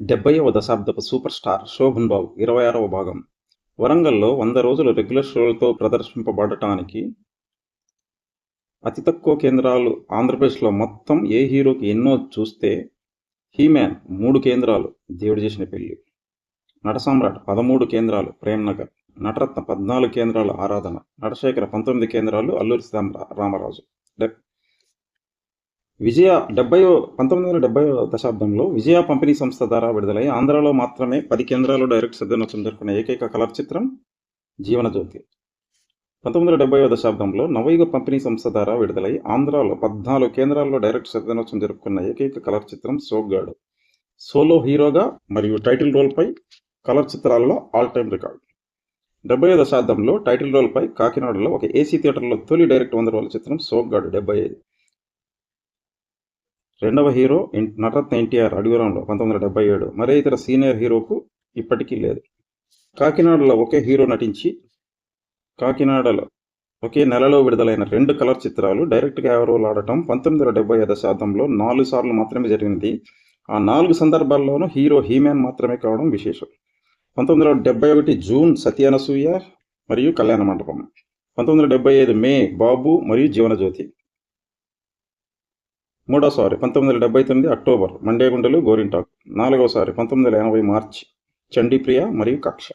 70వ దశాబ్దపు super star Shobhan బాబు 26వ భాగం. వరంగల్లో 100 రోజులు రెగ్యులర్ షోలతో ప్రదర్శింపబడటానికి అతి తక్కువ కేంద్రాలు ఆంధ్రప్రదేశ్లో మొత్తం ఏ హీరోకి ఎన్నో చూస్తే హీమ్యాన్ 3 కేంద్రాలు దేవుడు చేసిన పెళ్లి, నటసామ్రాట్ 13 కేంద్రాలు ప్రేమ్నగర్, నటరత్న 14 కేంద్రాలు ఆరాధన, నటశేఖర 19 కేంద్రాలు అల్లూరి రామరాజు. 1970వ దశాబ్దంలో విజయ పంపిణీ సంస్థ ద్వారా విడుదలై ఆంధ్రాలో మాత్రమే 10 కేంద్రాలు డైరెక్ట్ దినోత్సవం జరుపుకున్న ఏకైక కలర్ చిత్రం జీవనజ్యోతి. 1970వ దశాబ్దంలో నవయుగ పంపిణీ సంస్థ ద్వారా విడుదలై ఆంధ్రాలో 14 కేంద్రాల్లో డైరెక్ట్ దినోత్సవం జరుపుకున్న ఏకైక కలర్ చిత్రం సోగ్గాడు. సోలో హీరోగా మరియు టైటిల్ రోల్పై కలర్ చిత్రాలలో ఆల్ టైమ్ రికార్డ్. 70వ దశాబ్దంలో టైటిల్ రోల్పై కాకినాడలో ఒక ఏసీ థియేటర్లో తొలి డైరెక్ట్ 100 రోజుల చిత్రం సోగ్గాడు 75. రెండవ హీరో నటరత్న ఎన్టీఆర్ అడుగురంలో 1977. మరే ఇతర సీనియర్ హీరోకు ఇప్పటికీ లేదు. కాకినాడలో ఒకే హీరో నటించి కాకినాడలో ఒకే నెలలో విడుదలైన 2 కలర్ చిత్రాలు డైరెక్ట్గా ఎవరోలు ఆడటం 1970వ దశాబ్దంలో 4 సార్లు మాత్రమే జరిగింది. ఆ 4 సందర్భాల్లోనూ హీరో హీమ్యాన్ మాత్రమే కావడం విశేషం. 1971 జూన్ సత్యనసూయ మరియు కళ్యాణ మండపం, 1975 మే బాబు మరియు జీవనజ్యోతి, 1979 అక్టోబర్ మండేగుంటలు గోరింటాకు, 4వసారి 1980 మార్చి చండీప్రియ మరియు కక్ష.